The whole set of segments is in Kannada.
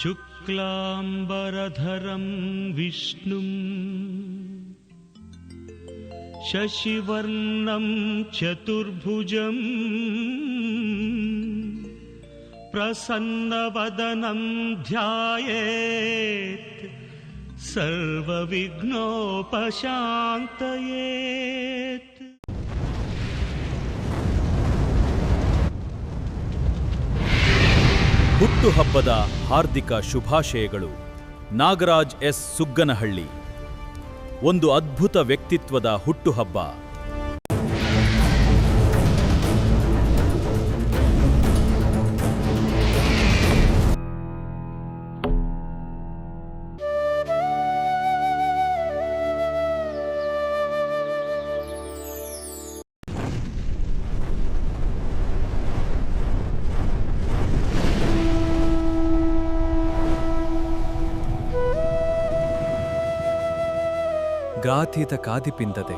ಶುಕ್ಲಾಂಬರಧರಂ ವಿಷ್ಣುಂ ಶಶಿವರ್ಣಂ ಚತುರ್ಭುಜಂ ಪ್ರಸನ್ನವದನಂ ಧ್ಯಾಯೇತ್ ಸರ್ವವಿಘ್ನೋಪಶಾಂತಯೇತ್. ಹುಟ್ಟುಹಬ್ಬದ ಹಾರ್ದಿಕ ಶುಭಾಶಯಗಳು. ನಾಗರಾಜ್ ಎಸ್ ಸುಗ್ಗನಹಳ್ಳಿ. ಒಂದು ಅದ್ಭುತ ವ್ಯಕ್ತಿತ್ವದ ಹುಟ್ಟುಹಬ್ಬ. ಗಾಥಿತ ಕಾದಿಪಿಂದದೆ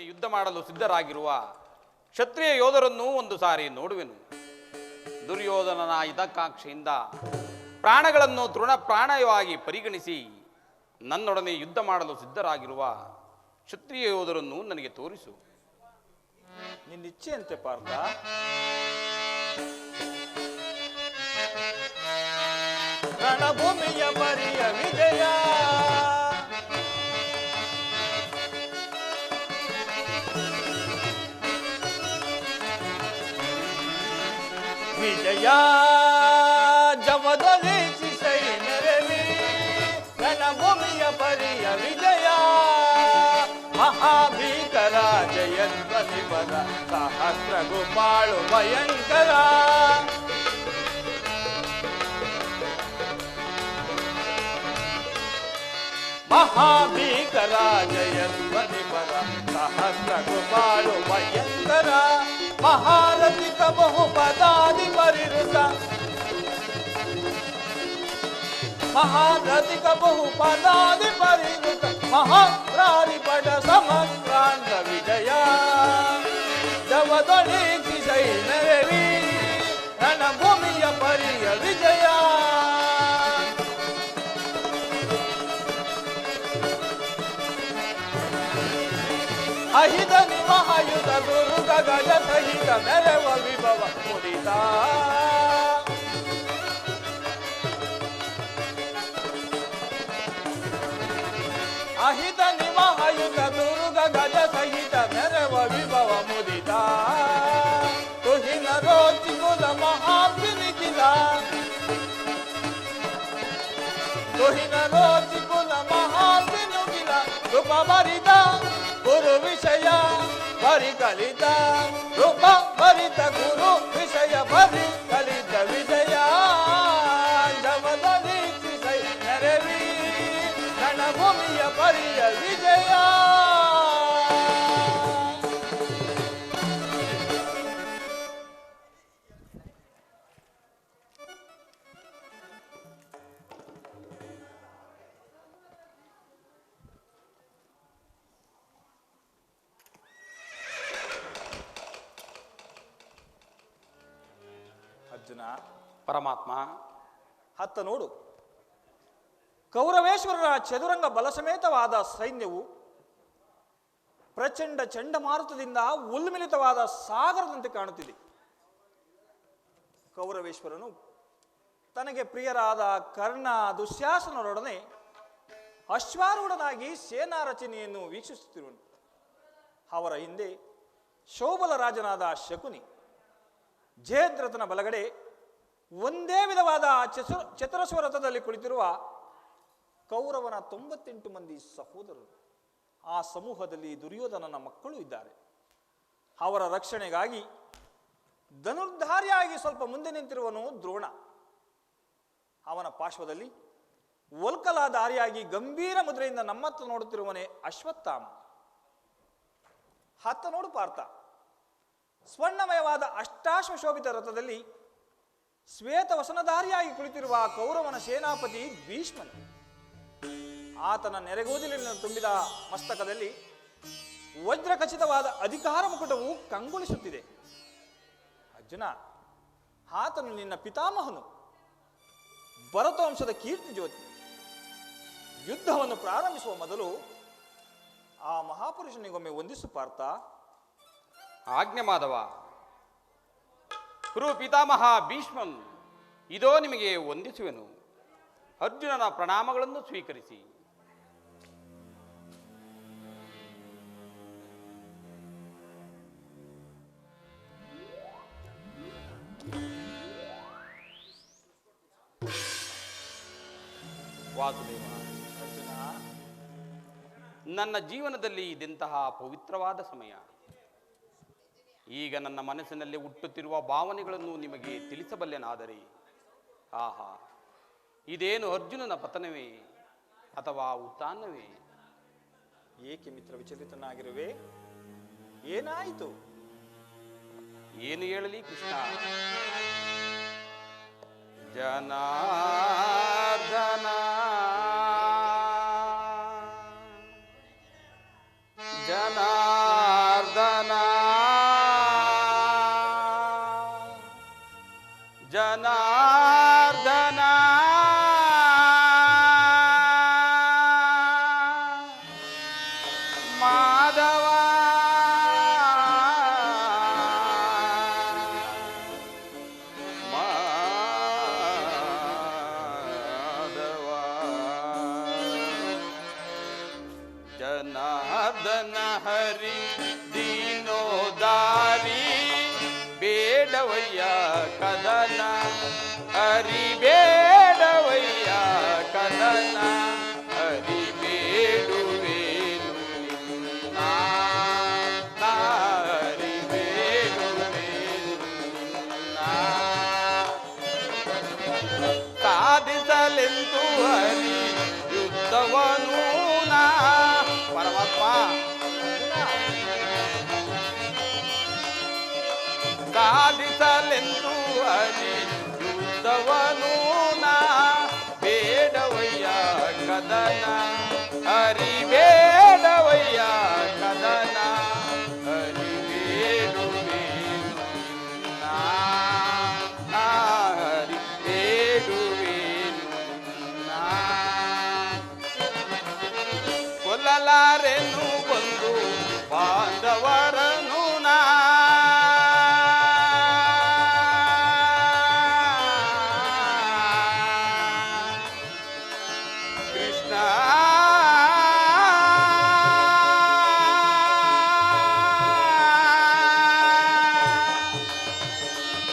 ಯುದ್ಧ ಮಾಡಲು ಸಿದ್ಧರಾಗಿರುವ ಕ್ಷತ್ರಿಯ ಯೋಧರನ್ನು ಒಂದು ಸಾರಿ ನೋಡುವೆನು. ದುರ್ಯೋಧನನ ಹಿತಕಾಂಕ್ಷೆಯಿಂದ ಪ್ರಾಣಗಳನ್ನು ತೃಣಪ್ರಾಣವಾಗಿ ಪರಿಗಣಿಸಿ ನನ್ನೊಡನೆ ಯುದ್ಧ ಮಾಡಲು ಸಿದ್ಧರಾಗಿರುವ ಕ್ಷತ್ರಿಯ ಯೋಧರನ್ನು ನನಗೆ ತೋರಿಸು. ನಿನ್ನಿಚ್ಛೆಯಂತೆ ಪಾರ್ಥ. ರಣಭೂಮಿಯ ಪರಿಯ ವಿಜಯ ವಿಜಯ ಜವದಲ್ಲಿ ರಣಭೂಮಿಯ ಪರಿಯ ವಿಜಯ ಮಹಾಭೀಕರ ಜಯಧ್ವನಿವರ ಸಹಸ್ರ ಗುಪಾಳು ಭಯಂಕರ ಮಹಾಭೀಕರ ಜಯಧ್ವನಿವರ ಸಹಸ್ರ ಗುಪಾಳು ಭಯಂಕರ ಮಹಾರಥಿಕ ಬಹುಪದಾದಿ ಪರಿರುತ ಮಹಾರಥಿಕ ಬಹುಪದಾದಿ ಪರಿವೃತ ಮಹಾರಾರಿಪಟ ಸಮಕ್ರಾಂತ ವಿಜಯ ಜವದೊಳಿಸಿ ಸೈನರವಿ ರಣಭೂಮಿಯ ಪರಿಯ ವಿಜಯ ಅಹಿತ ನಿಮಹಾಯುತ ದುರ್ಗ ಗಜ ಸಹಿತ ಮೆರವ ವಿಭವ ಮುದಿತ ಅಹಿತ ನಿಮಹಾಯುತ ದುರ್ಗ ಗಜ ಸಹಿತ ಮೆರವ ವಿಭವ ಮುದಿತ ತುಹಿನ ರೋಚಿ ಕುಲ ಮಹಾಪಿನಿಗಿಲ ತುಹಿನ ರೋಚಿ ಕುಲ ಮಹಾಪಿನುಗಿಲ ರೂಪ ಭರಿತ ಗುರು ವಿಷಯ ಭರಿ ಕಲಿತ ರೂಪ ಭರಿತ ಗುರು ವಿಷಯ ಭರಿ ಕಲಿತ ವಿಜಯ ಜವದಲ್ಲಿ ಸೈ ನೆರವಿ ರಣಭೂಮಿಯ ಪರಿಯ ವಿಜಯ. ಅರ್ಜುನ, ಪರಮಾತ್ಮ, ಹತ್ತ ನೋಡು. ಕೌರವೇಶ್ವರರ ಚದುರಂಗ ಬಲಸಮೇತವಾದ ಸೈನ್ಯವು ಪ್ರಚಂಡ ಚಂಡಮಾರುತದಿಂದ ಉಲ್ಮಿಲಿತವಾದ ಸಾಗರದಂತೆ ಕಾಣುತ್ತಿದೆ. ಕೌರವೇಶ್ವರನು ತನಗೆ ಪ್ರಿಯರಾದ ಕರ್ಣ ದುಶ್ಯಾಸನರೊಡನೆ ಅಶ್ವಾರೂಢನಾಗಿ ಸೇನಾ ರಚನೆಯನ್ನು ವೀಕ್ಷಿಸುತ್ತಿರುವನು. ಅವರ ಹಿಂದೆ ಶೋಭಲ ರಾಜನಾದ ಶಕುನಿ, ಜಯದ್ರಥನ ಬಲಗಡೆ ಒಂದೇ ವಿಧವಾದ ಚತುರಸ್ವ ರಥದಲ್ಲಿ ಕುಳಿತಿರುವ ಕೌರವನ 98 ಮಂದಿ ಸಹೋದರರು. ಆ ಸಮೂಹದಲ್ಲಿ ದುರ್ಯೋಧನನ ಮಕ್ಕಳು ಇದ್ದಾರೆ. ಅವರ ರಕ್ಷಣೆಗಾಗಿ ಧನುರ್ಧಾರಿಯಾಗಿ ಸ್ವಲ್ಪ ಮುಂದೆ ನಿಂತಿರುವನು ದ್ರೋಣ. ಅವನ ಪಾರ್ಶ್ವದಲ್ಲಿ ಒಲ್ಕಲಾಧಾರಿಯಾಗಿ ಗಂಭೀರ ಮುದ್ರೆಯಿಂದ ನಮ್ಮತ್ತ ನೋಡುತ್ತಿರುವನೇ ಅಶ್ವತ್ಥಾಮ. ಹತ್ತ ನೋಡು ಪಾರ್ಥ. ಸ್ವರ್ಣಮಯವಾದ ಅಷ್ಟಾಶ್ವಶೋಭಿತ ರಥದಲ್ಲಿ ಶ್ವೇತ ವಸನಧಾರಿಯಾಗಿ ಕುಳಿತಿರುವ ಕೌರವನ ಸೇನಾಪತಿ ಭೀಷ್ಮನು. ಆತನ ನೆರೆಗೋದಿಲಿನ ತುಂಬಿದ ಮಸ್ತಕದಲ್ಲಿ ವಜ್ರ ಖಚಿತವಾದ ಅಧಿಕಾರ ಮುಕುಟವು ಕಂಗೊಳಿಸುತ್ತಿದೆ. ಅರ್ಜುನ, ಆತನು ನಿನ್ನ ಪಿತಾಮಹನು, ಭರತವಂಶದ ಕೀರ್ತಿ ಜ್ಯೋತಿ. ಯುದ್ಧವನ್ನು ಪ್ರಾರಂಭಿಸುವ ಮೊದಲು ಆ ಮಹಾಪುರುಷನಿಗೊಮ್ಮೆ ವಂದಿಸು ಪಾರ್ಥ. ಆಜ್ಞೆ ಮಾಧವ. ಕುರು ಪಿತಾಮಹ ಭೀಷ್ಮನ್, ಇದೋ ನಿಮಗೆ ವಂದಿಸುವೆನು. ಅರ್ಜುನನ ಪ್ರಣಾಮಗಳನ್ನು ಸ್ವೀಕರಿಸಿ. ವಾಸುದೇವ, ಅರ್ಜುನ, ನನ್ನ ಜೀವನದಲ್ಲಿ ಇದೆಂತಹ ಪವಿತ್ರವಾದ ಸಮಯ. ಈಗ ನನ್ನ ಮನಸ್ಸಿನಲ್ಲಿ ಹುಟ್ಟುತ್ತಿರುವ ಭಾವನೆಗಳನ್ನು ನಿಮಗೆ ತಿಳಿಸಬಲ್ಲೆನಾದರೆ, ಆಹಾ, ಇದೇನು ಅರ್ಜುನನ ಪತನವೇ ಅಥವಾ ಉತ್ಥಾನವೇ? ಏಕೆ ಮಿತ್ರ ವಿಚಲಿತನಾಗಿರುವೆ? ಏನಾಯಿತು? ಏನು ಹೇಳಲಿ ಕೃಷ್ಣ? ಜನಾರ್ದನ ಜನಾರ್ದನ ಜನಾರ್ದನ ಮಾಧವ ಮಾಧವ ಜನಾರ್ದನ ಹರಿ ದೀನೋದಾರಿ ಬೇಡವಯ್ಯ ಕದನ ಹರಿ ಬೇಡವಯ್ಯ ಕದನ ಹರಿ ಬೇಡುವೇನು ನಿನ್ನ ಹರಿ ಬೇಡುವೇನು ನಿನ್ನ ಸಾಧಿಸಲೆಂದು ಹರಿ ಯುದ್ಧವನು ನಾ ಪರಮಾತ್ಮ ಸಾಧಿಸಲೆಂದು ಹರಿ ಯುದ್ಧವನು ನಾ ಬೇಡವಯ್ಯ ಕದನ ಹರಿ ಬೇಡವಯ್ಯ ಕದನ ಹರಿ ಬೇಡುವೇನು ನಿನ್ನ ಹರಿ ಬೇಡುವೇನು ನಿನ್ನ ಕೊಲ್ಲಲಾರೆನು ಬಂದು ಬಾಂಧವರನು ನಾ ಕೃಷ್ಣ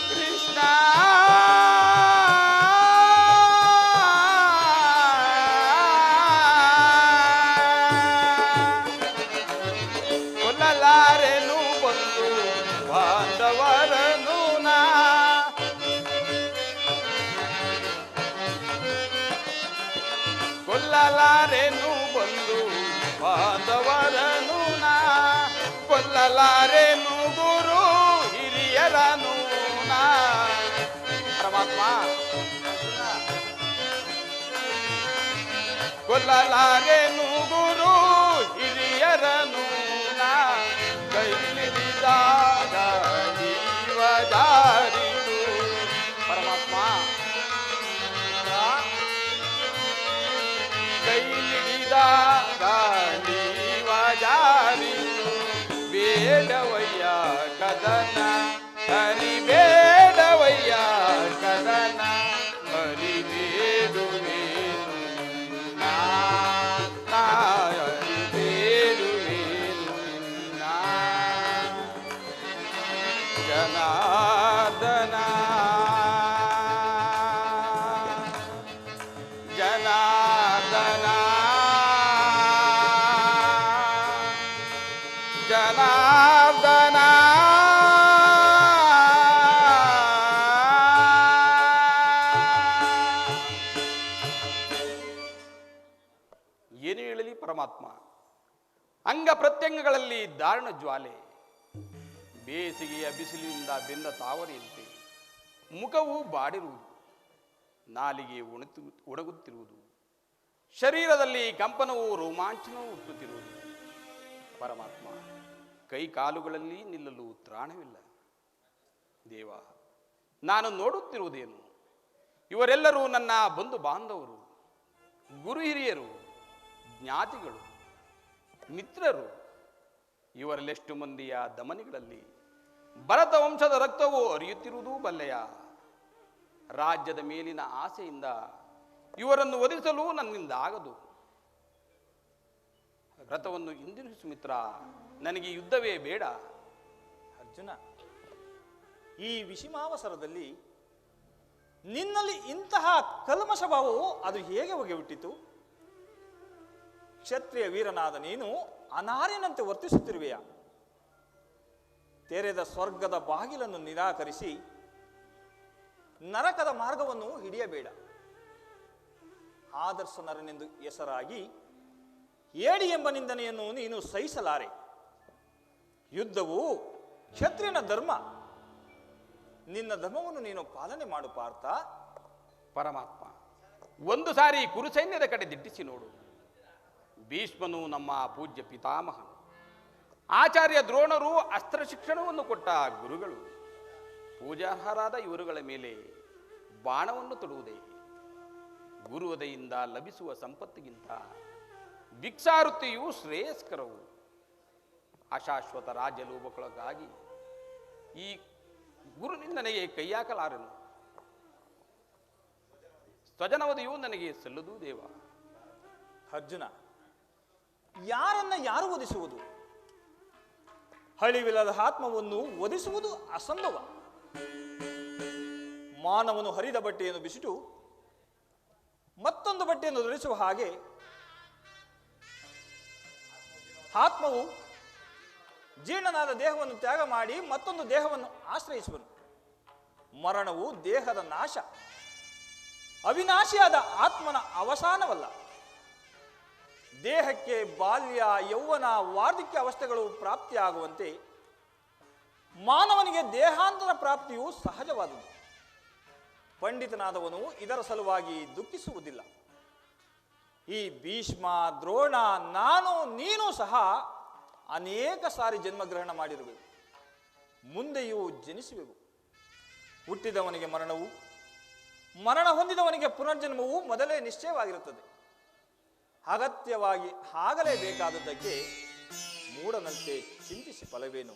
ಕೃಷ್ಣ ಕೊಲ್ಲಲಾರೆನು ಬಂದು ಬಾಂಧವರನು ನಾ ಕೊಲ್ಲಲಾರೆನು ಬಂದು ಬಾಂಧವರನು ನಾ ಕೊಲ್ಲಲಾರೆನು ಗುರು ಹಿರಿಯರನು ನಾ ಪರಮಾತ್ಮ ಕೊಲ್ಲಲಾರೆನು ಗುರು ಹಿರಿಯರನು ನಾ ಕೈಲಿರಿದಾಗ ಜೀವ ಜಾರಿತು ಪರಮಾತ್ಮ ಕೈಲಿರಿದಾಗ ಜೀವ ಜಾರಿತು ಬೇಡವಯ್ಯ ಕದನ ಹರಿ ಬೇಡವಯ್ಯ ಕದನ ಹರಿ ಬೇಡುವೇನು ನಿನ್ನ ಹರಿ ಬೇಡುವೇನು ನಿನ್ನ ಜನಾರ್ದನ ಜನಾರ್ದನ ಜನಾರ್ದನ ಏನು ಹೇಳಲಿ ಪರಮಾತ್ಮ? ಅಂಗ ಪ್ರತ್ಯಂಗಗಳಲ್ಲಿ ದಾರುಣ ಜ್ವಾಲೆ, ಬೇಸಿಗೆಯ ಬಿಸಿಲಿನಿಂದ ಬೆಂದ ತಾವರೆಯಂತೆ ಮುಖವು ಬಾಡಿರುವುದು, ನಾಲಿಗೆ ಒಣಗುತ್ತಿರುವುದು, ಶರೀರದಲ್ಲಿ ಕಂಪನವೂ ರೋಮಾಂಚನವೂ ಹುಟ್ಟುತ್ತಿರುವುದು. ಪರಮಾತ್ಮ, ಕೈ ಕಾಲುಗಳಲ್ಲಿ ನಿಲ್ಲಲು ತ್ರಾಣವಿಲ್ಲ. ದೇವ, ನಾನು ನೋಡುತ್ತಿರುವುದೇನು? ಇವರೆಲ್ಲರೂ ನನ್ನ ಬಂಧು ಬಾಂಧವರು, ಗುರು ಹಿರಿಯರು, ಜ್ಞಾತಿಗಳು, ಮಿತ್ರರು. ಇವರಲ್ಲೆಷ್ಟು ಮಂದಿಯ ಧಮನಿಗಳಲ್ಲಿ ಭರತ ವಂಶದ ರಕ್ತವು ಹರಿಯುತ್ತಿರುವುದೂ ಬಲ್ಲೆಯ. ರಾಜ್ಯದ ಮೇಲಿನ ಆಸೆಯಿಂದ ಇವರನ್ನು ವಧಿಸಲು ನನ್ನಿಂದ ಆಗದು. ರಥವನ್ನು ಹಿಂದಿರುಗಿಸು ಮಿತ್ರ, ನನಗೆ ಯುದ್ಧವೇ ಬೇಡ. ಅರ್ಜುನ, ಈ ವಿಷಮಾವಸರದಲ್ಲಿ ನಿನ್ನಲ್ಲಿ ಇಂತಹ ಕಲ್ಮಶ ಭಾವವು ಅದು ಹೇಗೆ ಹೊಗೆ ಹುಟ್ಟಿತು? ಕ್ಷತ್ರಿಯ ವೀರನಾದ ನೀನು ಅನಾರ್ಯನಂತೆ ವರ್ತಿಸುತ್ತಿರುವೆಯ. ತೆರೆದ ಸ್ವರ್ಗದ ಬಾಗಿಲನ್ನು ನಿರಾಕರಿಸಿ ನರಕದ ಮಾರ್ಗವನ್ನು ಹಿಡಿಯಬೇಡ. ಆದರ್ಶ ನರನೆಂದು ಹೆಸರಾಗಿ ಏಡಿ ಎಂಬ ನಿಂದನೆಯನ್ನು ನೀನು ಸಹಿಸಲಾರೆ. ಯುದ್ಧವು ಕ್ಷತ್ರಿಯನ ಧರ್ಮ. ನಿನ್ನ ಧರ್ಮವನ್ನು ನೀನು ಪಾಲನೆ ಮಾಡು ಪಾರ್ಥ. ಪರಮಾತ್ಮ, ಒಂದು ಸಾರಿ ಕುರುಸೈನ್ಯದ ಕಡೆ ದಿಟ್ಟಿಸಿ ನೋಡು. ಭೀಷ್ಮನು ನಮ್ಮ ಪೂಜ್ಯ ಪಿತಾಮಹನು, ಆಚಾರ್ಯ ದ್ರೋಣರು ಅಸ್ತ್ರ ಶಿಕ್ಷಣವನ್ನು ಕೊಟ್ಟ ಗುರುಗಳು. ಪೂಜಾರ್ಹರಾದ ಇವರುಗಳ ಮೇಲೆ ಬಾಣವನ್ನು ತೊಡುವುದೇ? ಗುರುವದೆಯಿಂದ ಲಭಿಸುವ ಸಂಪತ್ತಿಗಿಂತ ಭಿಕ್ಷಾವೃತ್ತಿಯು ಶ್ರೇಯಸ್ಕರವು. ಅಶಾಶ್ವತ ರಾಜ್ಯಲೋಭಕ್ಕೊಳಗಾಗಿ ಈ ಗುರುನಿಂದ ನನಗೆ ಕೈಯಾಕಲಾರೆನು. ಸ್ವಜನವಧಿಯು ನನಗೆ ಸಲ್ಲದು ದೇವ. ಅರ್ಜುನ, ಯಾರನ್ನ ಯಾರು ವಧಿಸುವುದು? ಹಳಿವಿಲ್ಲದ ಆತ್ಮವನ್ನು ವಧಿಸುವುದು ಅಸಂಭವ. ಮಾನವನು ಹರಿದ ಬಟ್ಟೆಯನ್ನು ಬಿಸಿಟು ಮತ್ತೊಂದು ಬಟ್ಟೆಯನ್ನು ಧರಿಸುವ ಹಾಗೆ ಆತ್ಮವು ಜೀರ್ಣನಾದ ದೇಹವನ್ನು ತ್ಯಾಗ ಮಾಡಿ ಮತ್ತೊಂದು ದೇಹವನ್ನು ಆಶ್ರಯಿಸುವನು. ಮರಣವು ದೇಹದ ನಾಶ, ಅವಿನಾಶಿಯಾದ ಆತ್ಮನ ಅವಸಾನವಲ್ಲ. ದೇಹಕ್ಕೆ ಬಾಲ್ಯ, ಯೌವನ, ವಾರ್ಧಕ್ಯ ಅವಸ್ಥೆಗಳು ಪ್ರಾಪ್ತಿಯಾಗುವಂತೆ ಮಾನವನಿಗೆ ದೇಹಾಂತರ ಪ್ರಾಪ್ತಿಯು ಸಹಜವಾದುದು. ಪಂಡಿತನಾದವನು ಇದರ ಸಲುವಾಗಿ ದುಃಖಿಸುವುದಿಲ್ಲ. ಈ ಭೀಷ್ಮ, ದ್ರೋಣ, ನಾನು, ನೀನು ಸಹ ಅನೇಕ ಸಾರಿ ಜನ್ಮಗ್ರಹಣ ಮಾಡಿರುವೆವು, ಮುಂದೆಯೂ ಜನಿಸುವೆವು. ಹುಟ್ಟಿದವನಿಗೆ ಮರಣವು, ಮರಣ ಹೊಂದಿದವನಿಗೆ ಪುನರ್ಜನ್ಮವು ಮೊದಲೇ ನಿಶ್ಚಯವಾಗಿರುತ್ತದೆ. ಅಗತ್ಯವಾಗಿ ಆಗಲೇಬೇಕಾದದ್ದಕ್ಕೆ ಮೂಢನಂತೆ ಚಿಂತಿಸಿ ಫಲವೇನು?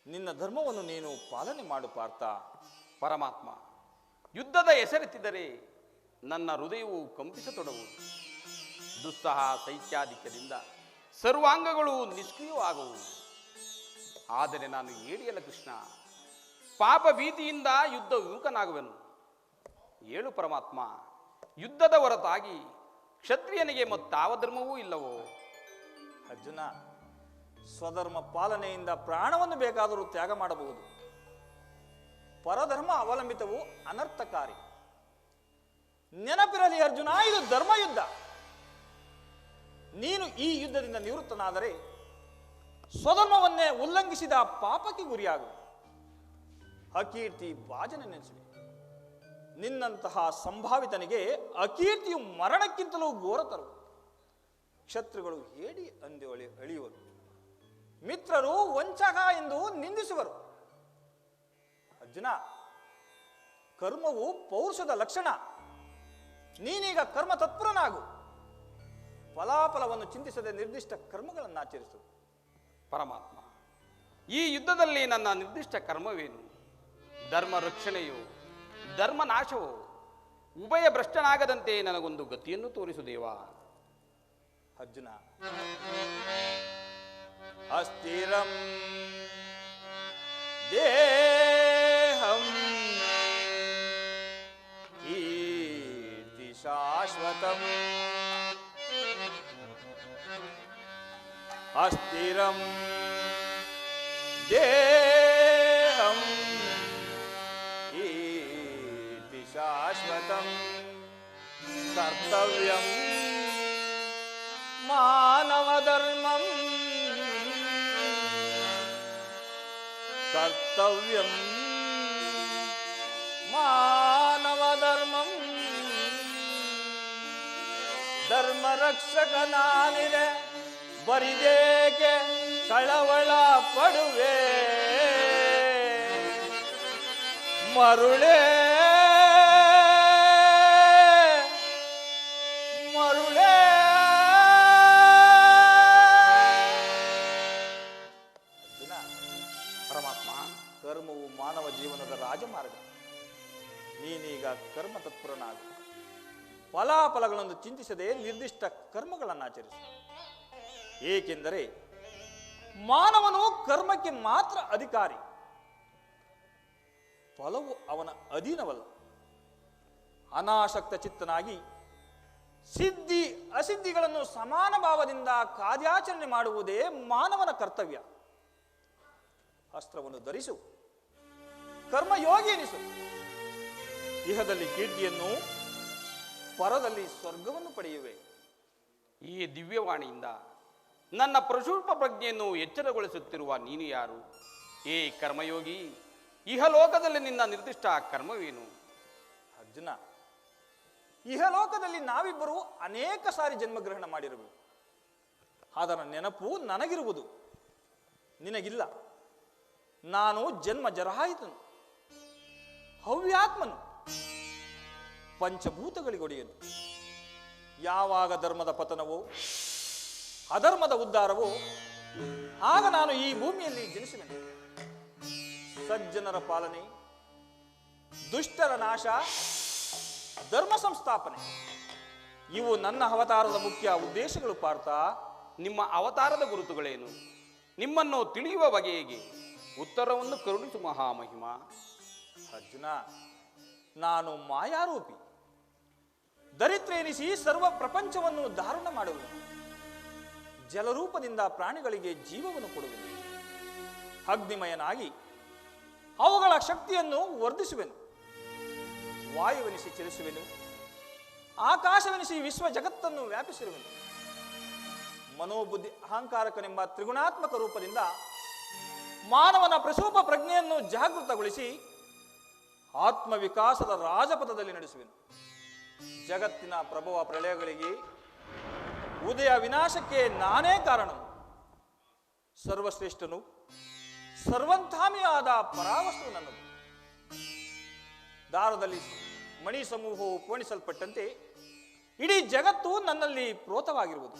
ನಿನ್ನ ಧರ್ಮವನ್ನು ನೀನು ಪಾಲನೆ ಮಾಡು ಪಾರ್ಥ. ಪರಮಾತ್ಮ, ಯುದ್ಧದ ಹೆಸರೆತ್ತಿದರೆ ನನ್ನ ಹೃದಯವು ಕಂಪಿಸತೊಡಗುವುದು. ದುಸ್ಸಹ ಶೈತ್ಯಾಧಿಕ್ಯದಿಂದ ಸರ್ವಾಂಗಗಳು ನಿಷ್ಕ್ರಿಯವಾಗುವು. ಆದರೆ ನಾನು ಏಡಿಯಲ್ಲ ಕೃಷ್ಣ, ಪಾಪ ಭೀತಿಯಿಂದ ಯುದ್ಧ ವಿಮುಖನಾಗುವೆನು. ಏಳು ಪರಮಾತ್ಮ, ಯುದ್ಧದ ಹೊರತಾಗಿ ಕ್ಷತ್ರಿಯನಿಗೆ ಮತ್ತಾವ ಧರ್ಮವೂ ಇಲ್ಲವೋ? ಅರ್ಜುನ, ಸ್ವಧರ್ಮ ಪಾಲನೆಯಿಂದ ಪ್ರಾಣವನ್ನು ಬೇಕಾದರೂ ತ್ಯಾಗ ಮಾಡಬಹುದು. ಪರಧರ್ಮ ಅವಲಂಬಿತವು ಅನರ್ಥಕಾರಿ. ನೆನಪಿರಲಿ ಅರ್ಜುನ, ಇದು ಧರ್ಮಯುದ್ಧ. ನೀನು ಈ ಯುದ್ಧದಿಂದ ನಿವೃತ್ತನಾದರೆ ಸ್ವಧರ್ಮವನ್ನೇ ಉಲ್ಲಂಘಿಸಿದ ಪಾಪಕ್ಕೆ ಗುರಿಯಾಗು. ಅಕೀರ್ತಿ ಭಾಜನ ನೆನೆಸುವೆ. ನಿನ್ನಂತಹ ಸಂಭಾವಿತನಿಗೆ ಅಕೀರ್ತಿಯು ಮರಣಕ್ಕಿಂತಲೂ ಘೋರತರು. ಶತ್ರುಗಳು ಹೇಡಿ ಅಂದು ಅಳಿಯುವರು, ಮಿತ್ರರು ವಂಚಕ ಎಂದು ನಿಂದಿಸುವರು. ಅರ್ಜುನ, ಕರ್ಮವು ಪೌರುಷದ ಲಕ್ಷಣ. ನೀನೀಗ ಕರ್ಮ ತತ್ಪರನಾಗು. ಫಲಾಫಲವನ್ನು ಚಿಂತಿಸದೆ ನಿರ್ದಿಷ್ಟ ಕರ್ಮಗಳನ್ನು ಆಚರಿಸು. ಪರಮಾತ್ಮ, ಈ ಯುದ್ಧದಲ್ಲಿ ನನ್ನ ನಿರ್ದಿಷ್ಟ ಕರ್ಮವೇನು? ಧರ್ಮ ರಕ್ಷಣೆಯೋ ಧರ್ಮ ನಾಶವೋ? ಉಭಯ ಭ್ರಷ್ಟನಾಗದಂತೆ ನನಗೊಂದು ಗತಿಯನ್ನು ತೋರಿಸು ದೇವ. ಅರ್ಜುನ, ಅಸ್ಥಿರಂ ದೇಹಂ ಕೀರ್ತಿ ಶಾಶ್ವತಂ. ಅಸ್ಥಿರಂ ದೇಹಂ ಕೀರ್ತಿ ಶಾಶ್ವತಂ. ಕರ್ತವ್ಯಂ ಮಾನವ ಧರ್ಮಂ. ಕರ್ತವ್ಯಂ ಮಾನವ ಧರ್ಮಂ ಧರ್ಮ ರಕ್ಷಕ ನಾನಿದೆ ಬರಿದೇಕೆ ಕಳವಳ ಪಡುವೆ ಮರುಳೇ ಮರುಳೇ ಅರ್ಜುನ, ಪರಮಾತ್ಮ ಕರ್ಮವು ಮಾನವ ಜೀವನದ ರಾಜಮಾರ್ಗ. ನೀನೀಗ ಕರ್ಮ ತತ್ಪರನಾಗು. ಫಲಾಫಲಗಳನ್ನು ಚಿಂತಿಸದೆ ನಿರ್ದಿಷ್ಟ ಕರ್ಮಗಳನ್ನು ಆಚರಿಸು. ಏಕೆಂದರೆ ಮಾನವನು ಕರ್ಮಕ್ಕೆ ಮಾತ್ರ ಅಧಿಕಾರಿ, ಫಲವು ಅವನ ಅಧೀನವಲ್ಲ. ಅನಾಸಕ್ತ ಚಿತ್ತನಾಗಿ ಸಿದ್ಧಿ ಅಸಿದ್ಧಿಗಳನ್ನು ಸಮಾನ ಭಾವದಿಂದ ಕಾರ್ಯಾಚರಣೆ ಮಾಡುವುದೇ ಮಾನವನ ಕರ್ತವ್ಯ. ಅಸ್ತ್ರವನ್ನು ಧರಿಸು, ಕರ್ಮಯೋಗಿ ಎನಿಸು. ಇಹದಲ್ಲಿ ಕೀರ್ತಿಯನ್ನು, ಪರದಲ್ಲಿ ಸ್ವರ್ಗವನ್ನು ಪಡೆಯುವೆ. ಈ ದಿವ್ಯವಾಣಿಯಿಂದ ನನ್ನ ಪ್ರಶೂಲ್ಪ ಪ್ರಜ್ಞೆಯನ್ನು ಎಚ್ಚರಗೊಳಿಸುತ್ತಿರುವ ನೀನು ಯಾರು? ಏ ಕರ್ಮಯೋಗಿ, ಇಹಲೋಕದಲ್ಲಿ ನಿನ್ನ ನಿರ್ದಿಷ್ಟ ಕರ್ಮವೇನು? ಅರ್ಜುನ, ಇಹಲೋಕದಲ್ಲಿ ನಾವಿಬ್ಬರು ಅನೇಕ ಸಾರಿ ಜನ್ಮಗ್ರಹಣ ಮಾಡಿರುವೆವು. ಅದರ ನೆನಪು ನನಗಿರುವುದು, ನಿನಗಿಲ್ಲ. ನಾನು ಜನ್ಮ ಜರಾಯಿತನು, ಹವ್ಯಾತ್ಮನು, ಪಂಚಭೂತಗಳಿಗೊಡೆಯನು. ಯಾವಾಗ ಧರ್ಮದ ಪತನವೋ ಅಧರ್ಮದ ಉದ್ಧಾರವೋ ಆಗ ನಾನು ಈ ಭೂಮಿಯಲ್ಲಿ ಜನಿಸುವೆನು. ಸಜ್ಜನರ ಪಾಲನೆ, ದುಷ್ಟರ ನಾಶ, ಧರ್ಮ ಸಂಸ್ಥಾಪನೆ ಇವು ನನ್ನ ಅವತಾರದ ಮುಖ್ಯ ಉದ್ದೇಶಗಳು. ಪಾರ್ಥ, ನಿಮ್ಮ ಅವತಾರದ ಗುರುತುಗಳೇನು? ನಿಮ್ಮನ್ನು ತಿಳಿಯುವ ಬಗೆ ಹೇಗೆ? ಉತ್ತರವನ್ನು ಕರುಣಿಸು ಮಹಾಮಹಿಮ. ಅರ್ಜುನ, ನಾನು ಮಾಯಾರೂಪಿ, ದರಿದ್ರ ಎನಿಸಿ ಸರ್ವ ಪ್ರಪಂಚವನ್ನು ಧಾರಣ ಮಾಡುವೆನು. ಜಲರೂಪದಿಂದ ಪ್ರಾಣಿಗಳಿಗೆ ಜೀವವನ್ನು ಕೊಡುವೆನು. ಅಗ್ನಿಮಯನಾಗಿ ಅವುಗಳ ಶಕ್ತಿಯನ್ನು ವರ್ಧಿಸುವೆನು. ವಾಯುವೆನಿಸಿ ಚಲಿಸುವೆನು. ಆಕಾಶವೆನಿಸಿ ವಿಶ್ವ ಜಗತ್ತನ್ನು ವ್ಯಾಪಿಸಿರುವೆನು. ಮನೋಬುದ್ಧಿ ಅಹಂಕಾರಕನೆಂಬ ತ್ರಿಗುಣಾತ್ಮಕ ರೂಪದಿಂದ ಮಾನವನ ಪ್ರಸೂಪ ಪ್ರಜ್ಞೆಯನ್ನು ಜಾಗೃತಗೊಳಿಸಿ ಆತ್ಮವಿಕಾಸದ ರಾಜಪಥದಲ್ಲಿ ನಡೆಸುವೆನು. ಜಗತ್ತಿನ ಪ್ರಭವ ಪ್ರಳಯಗಳಿಗೆ, ಉದಯ ವಿನಾಶಕ್ಕೆ ನಾನೇ ಕಾರಣನು. ಸರ್ವಶ್ರೇಷ್ಠನು, ಸರ್ವಂತಾಮಿಯಾದ ಪರಾವಸ್ತು ನನ್ನದು. ದಾರದಲ್ಲಿ ಮಣಿ ಸಮೂಹವು ಪೋಣಿಸಲ್ಪಟ್ಟಂತೆ ಇಡೀ ಜಗತ್ತು ನನ್ನಲ್ಲಿ ಪ್ರೋತವಾಗಿರುವುದು.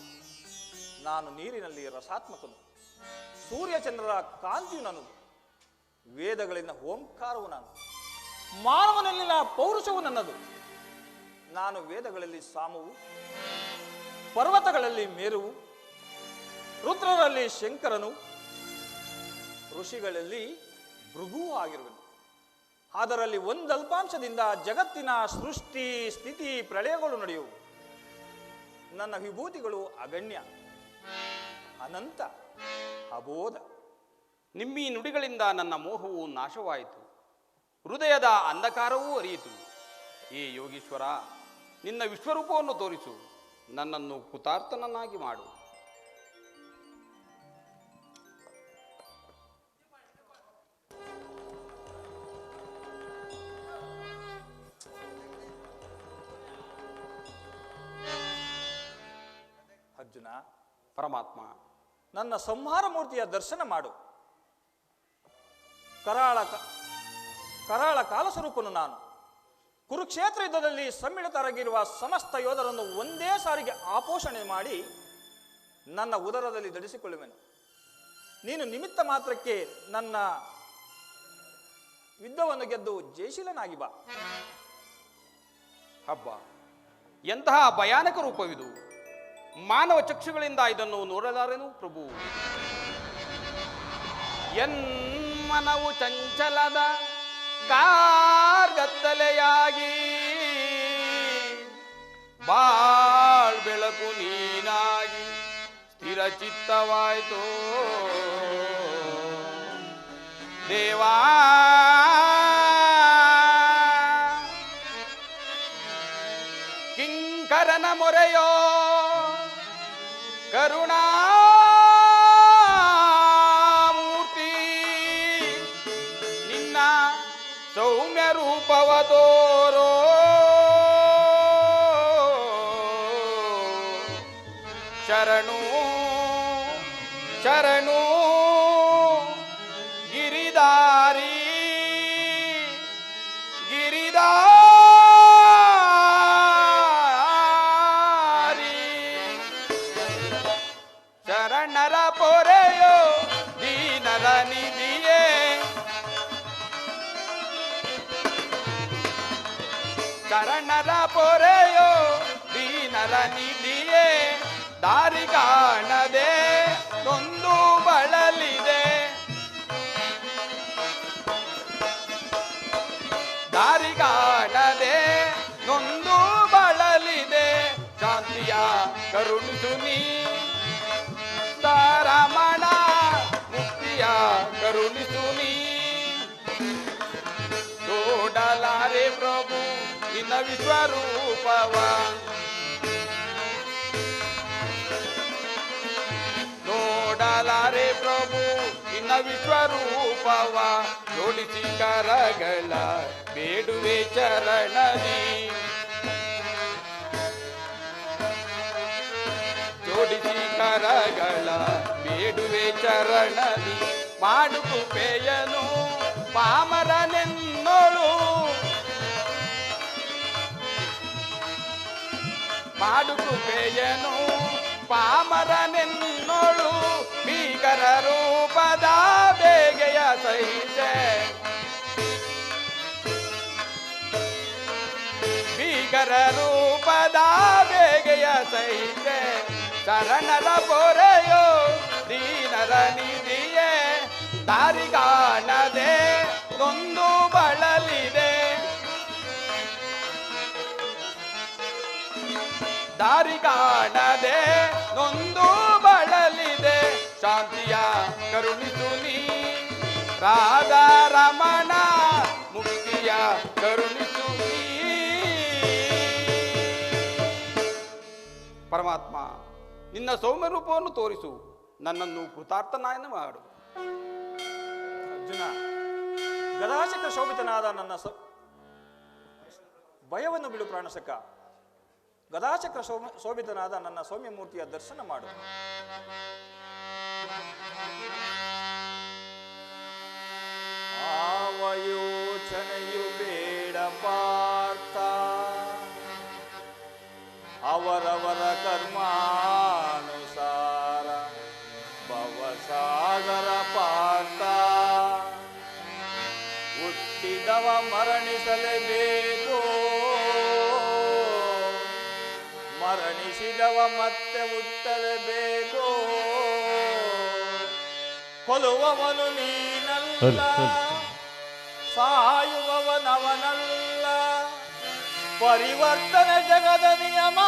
ನಾನು ನೀರಿನಲ್ಲಿ ರಸಾತ್ಮಕನು, ಸೂರ್ಯಚಂದ್ರರ ಕಾಂತಿಯು ನನ್ನದು. ವೇದಗಳಿನ ಓಂಕಾರವು ನಾನು, ಮಾನವನಲ್ಲಿನ ಪೌರುಷವು ನನ್ನದು. ನಾನು ವೇದಗಳಲ್ಲಿ ಸಾಮವು, ಪರ್ವತಗಳಲ್ಲಿ ಮೇರುವು, ರುದ್ರರಲ್ಲಿ ಶಂಕರನು, ಋಷಿಗಳಲ್ಲಿ ಭೃಗುವೂ ಆಗಿರುವೆನು. ಅದರಲ್ಲಿ ಒಂದಲ್ಪಾಂಶದಿಂದ ಜಗತ್ತಿನ ಸೃಷ್ಟಿ ಸ್ಥಿತಿ ಪ್ರಳಯಗಳು ನಡೆಯುವು. ನನ್ನ ವಿಭೂತಿಗಳು ಅಗಣ್ಯ, ಅನಂತ, ಅಬೋಧ. ನಿಮ್ಮೀ ನುಡಿಗಳಿಂದ ನನ್ನ ಮೋಹವು ನಾಶವಾಯಿತು, ಹೃದಯದ ಅಂಧಕಾರವೂ ಅರಿಯಿತು. ಏ ಯೋಗೀಶ್ವರ, ನಿನ್ನ ವಿಶ್ವರೂಪವನ್ನು ತೋರಿಸು, ನನ್ನನ್ನು ಕೃತಾರ್ಥನನ್ನಾಗಿ ಮಾಡು. ಅರ್ಜುನ, ಪರಮಾತ್ಮ, ನನ್ನ ಸಂಹಾರ ಮೂರ್ತಿಯ ದರ್ಶನ ಮಾಡು. ಕರಾಳ ಕಾಲಸ್ವರೂಪನು ನಾನು. ಕುರುಕ್ಷೇತ್ರ ಯುದ್ಧದಲ್ಲಿ ಸಮ್ಮಿಳಿತರಾಗಿರುವ ಸಮಸ್ತ ಯೋಧರನ್ನು ಒಂದೇ ಸಾರಿಗೆ ಆಪೋಷಣೆ ಮಾಡಿ ನನ್ನ ಉದರದಲ್ಲಿ ಧರಿಸಿಕೊಳ್ಳುವೆನು. ನೀನು ನಿಮಿತ್ತ ಮಾತ್ರಕ್ಕೆ ನನ್ನ ಯುದ್ಧವನ್ನು ಗೆದ್ದು ಜಯಶೀಲನಾಗಿ ಬಾ. ಹಬ್ಬ, ಎಂತಹ ಭಯಾನಕ ರೂಪವಿದು! ಮಾನವ ಚಕ್ಷುಗಳಿಂದ ಇದನ್ನು ನೋಡಲಾರೆನು ಪ್ರಭು. ಎನ್ಮನವು ಚಂಚಲದ ಕಾರ್ಗತ್ತಲೆಯಾಗಿ ಬಾಳ್ ಬೆಳಕು ನೀನಾಗಿ ಸ್ಥಿರ ಚಿತ್ತವಾಯಿತು ದೇವಾ. ಕಿಂಕರನ ಮೊರೆಯೋ ಕರುಣಾಮೂರ್ತಿ, ನಿನ್ನ ಸೌಮ್ಯ ರೂಪವ ಶರಣರ ಪೊರೆಯೋ ದೀನರ ನಿಧಿಯೇ ದಾರಿ ಕಾಣದೆ ನೊಂದು ಬಳಲಿದೆ ದಾರಿ ಕಾಣದೆ ನೊಂದು ಬಳಲಿದೆ ಶಾಂತಿಯ ಕರುಣಿಸು ನೀ ರಮಣ ಮುಕ್ತಿಯ ಕರುಣಿಸು ನೀ ನೋಡಲಾರೆ ಪ್ರಭು ನಿನ್ನ ವಿಶ್ವರೂಪವ ನೋಡಲಾರೆ ಪ್ರಭು ನಿನ್ನ ವಿಶ್ವರೂಪವ ಜೋಡಿಸಿ ಕರಗಳ ಬೇಡುವೆ ಚರಣದಿ ಜೋಡಿಸಿ ಕರಗಳ ಬೇಡುವೆ ಚರಣದಿ ಮಾಡು ಕೃಪೆಯನು ಪಾಮರನೆನ್ನೋಳು ಮಾಡು ಕೃಪೆಯನು ಪಾಮರನೆನ್ನೋಳು ಭೀಕರ ರೂಪದ ಬೇಗೆಯ ಸಹಿತೆ ಭೀಕರ ರೂಪದ ಬೇಗೆಯ ಸಹಿತೆ ಶರಣರ ಪೊರೆಯೋ ದೀನರ ನಿಧಿಯೇ ದಾರಿ ಕಾಣದೆ ನೊಂದು ಬಳಲಿದೆ ದಾರಿ ಕಾಣದೆ ನೊಂದು ಬಳಲಿದೆ ಶಾಂತಿಯ ಕರುಣಿಸು ನೀ ರಾಧಾ ರಮಣ ಮುಕ್ತಿಯ ಕರುಣಿಸು ನೀ ಪರಮಾತ್ಮ ನಿನ್ನ ಸೌಮ್ಯ ರೂಪವನ್ನು ತೋರಿಸು ನನ್ನನ್ನು ಕೃತಾರ್ಥನಾಯನ ಮಾಡು ಅರ್ಜುನ ಗದಾಚಕ್ರ ಶೋಭಿತನಾದ ನನ್ನ ಭಯವನ್ನು ಬಿಡು ಪ್ರಾಣಸಕ ಗದಾಚಕ್ರ ಶೋಭಿತನಾದ ನನ್ನ ಸೌಮ್ಯ ಮೂರ್ತಿಯ ದರ್ಶನ ಮಾಡು ಆವಯೋಚನೆಯು ಬೇಡ ಪಾರ್ಥ ಅವರವರ ಕರ್ಮಾನುಸಾರ ಭವಸಾಗರ ಪಾರ್ಥ ಹುಟ್ಟಿದವ ಮರಣಿಸಲೇಬೇಕು ಮರಣಿಸಿದವ ಮತ್ತೆ ಹುಟ್ಟಲೇಬೇಕು ಕೊಲ್ಲುವವನು ನೀನಲ್ಲ ಸಾಯುವವನವನಲ್ಲ ಪರಿವರ್ತನೆ ಜಗದ ನಿಯಮ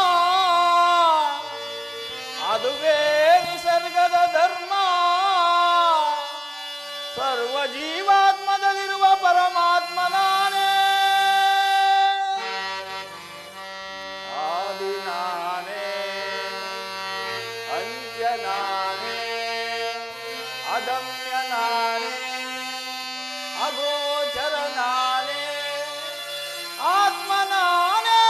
ಅದುವೇ ನಿಸರ್ಗದ ಧರ್ಮ ಸರ್ವ ಜೀವಾತ್ಮದಲ್ಲಿರುವ ಪರಮಾತ್ಮ ನಾನೇ ಆದಿ ನಾನೇ ಅಂತ್ಯ ನಾನೇ ಅದಮ್ಯ ನಾನೇ ಅಗೋಚರ ನಾನೇ ಆತ್ಮ ನಾನೇ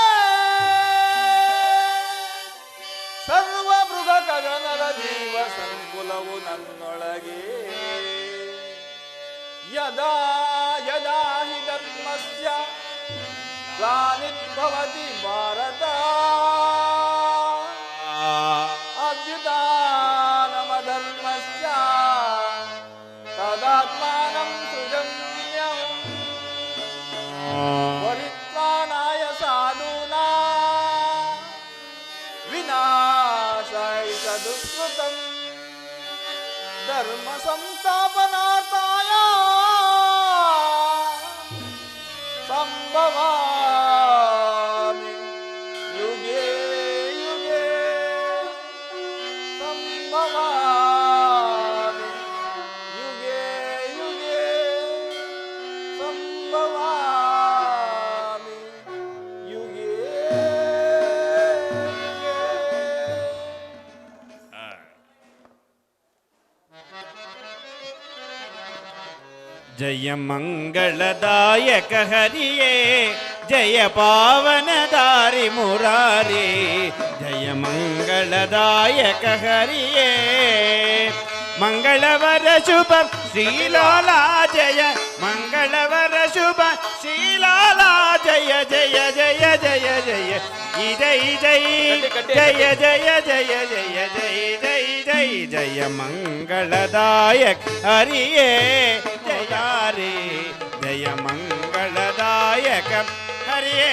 ಸರ್ವ ಮೃಗ ಗಗನರ ಜೀವ ಸಂಕುಲವು ನನ್ನೊಳಗೆ ಯದಾ ಯದಾ ಹಿ ಧರ್ಮಸ್ಯ ಗ್ಲಾನಿರ್ಭವತಿ ಭಾರತ ಅಭ್ಯುದಾನಮಧರ್ಮಸ್ಯ ತದಾತ್ಮಾನಂ ಸೃಜನ್ಯಂ ಪರಿತ್ರಾಣಾಯ ಸಾಧೂನಾ ವಿನಾಶಾಯ ಚ ದುಷ್ಕೃತಂ ಧರ್ಮ ಸಂಸ್ಥಾಪನಾರ್ಥಾಯ ಸಂಭವಾಮಿ ಯುಗೇ ಯುಗೇ ಸಂಭವಾಮಿ ಯುಗೇ ಯುಗೇ ಸಂಭವಾಮಿ ಯುಗೇ ಯುಗೇ. ಜಯ ಮಂಗಳದಾಯಕ ಹರಿಯೇ ಜಯ ಪಾವನದಾರಿ ಮುರಾರಿ ಜಯ ಮಂಗಳದಾಯಕ ಹರಿಯೇ ಮಂಗಳವರ ಶುಭ ಶ್ರೀಲಾಲಾ ಜಯ ಮಂಗಳವರ ಶುಭ ಶ್ರೀಲಾಲಾ ಜಯ ಜಯ ಜಯ ಜಯ ಜಯ ಜೈ ಜೈ ಜಯ ಜಯ ಜಯ ಜಯ ಜೈ ಜೈ ಜೈ ಜಯ ಮಂಗಳದಾಯಕ ಹರಿಯೇ ಜಯ ಮಂಗಳದಾಯಕ ಹರಿಯೇ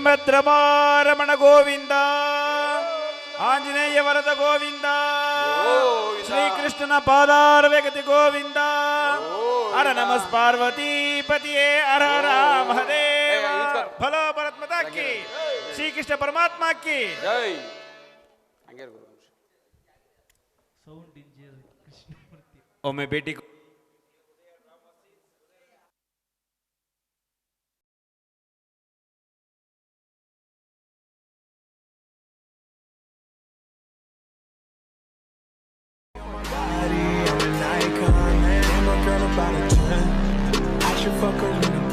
ವೀರಭದ್ರಮಾರಮಣ ಗೋವಿಂದ, ಆಂಜನೇಯ ವರದ ಗೋವಿಂದ, ಶ್ರೀಕೃಷ್ಣನ ಪಾದಾರವೆಗತಿ ಗೋವಿಂದ, ಹರ ನಮಸ್ ಪಾರ್ವತಿ ಪತಿಯೇ ಹರ ರಾಮ ಹದೇವ. ಫಲೋ ಭರತ್ ಮಾತಾ ಕಿ, ಶ್ರೀಕೃಷ್ಣ ಪರಮಾತ್ಮ ಕಿ ಜೈ. ಹಂಗೆ ಗುರು. ಒಮ್ಮೆ ಭೇಟಿ I'm an icon, man. My girl about a 10. I should fuck her in the